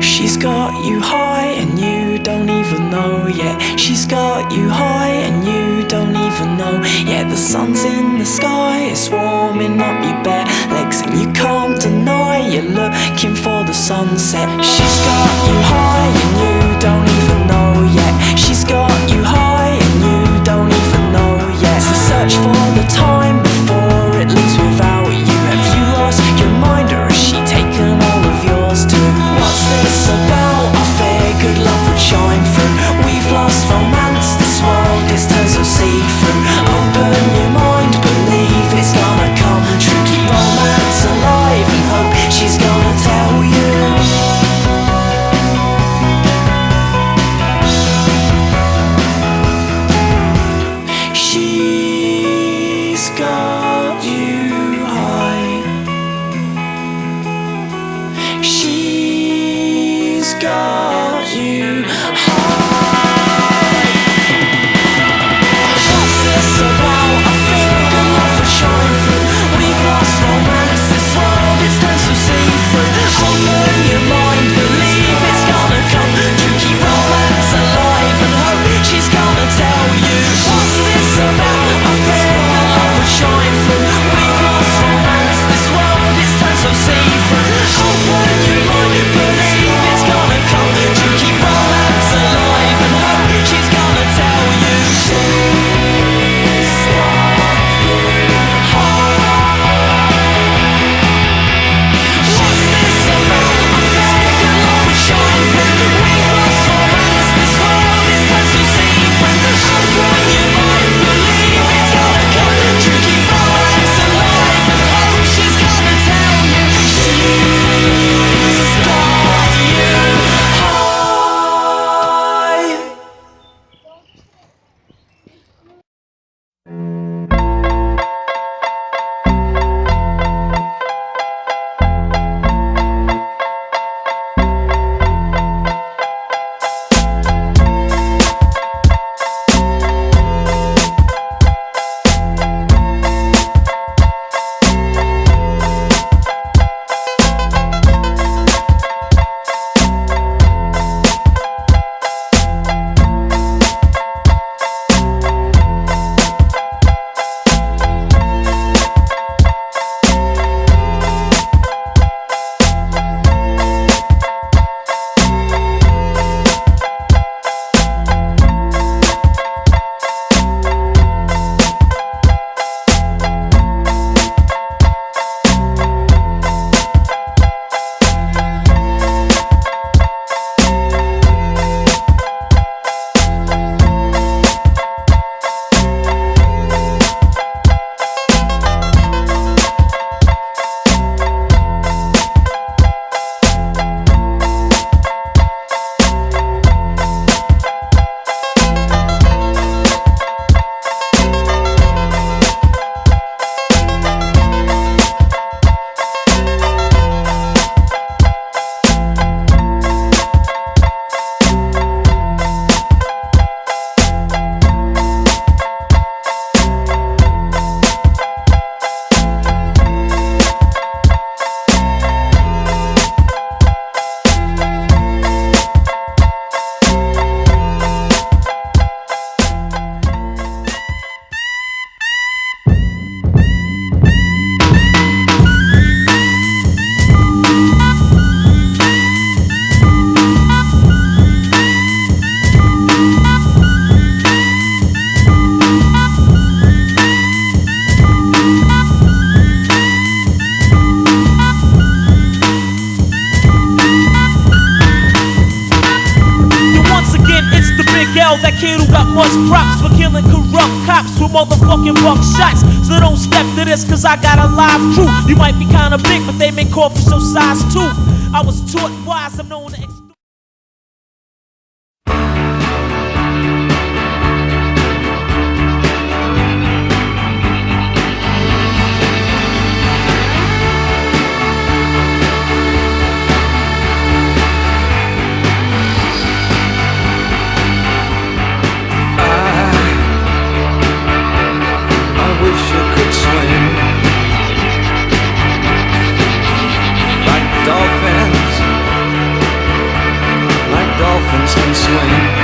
She's got you high and you don't even know yet. She's got you high and you don't even know yet. The sun's in the sky, it's warming up your bare legs, and you can't deny you're looking for the sunset. She's got you high and you don't even know yet. She's got you high and you don't even know yet. So search for the time before it leaves without you. Have you lost your mind, or has she taken all of yours too? What's this about? I fear good love would shine through. We've lost romance, this world is turned so see-through. Open your mind, believe it's gonna come true. Keep romance alive and hope she's gonna tell you. Yo, that kid who got much props for killing corrupt cops with motherfucking buckshots. So don't step to this, cause I got a live crew. You might be kinda big, but they make coffee your size too. I was taught wise, I'm known to Dolphins can swim.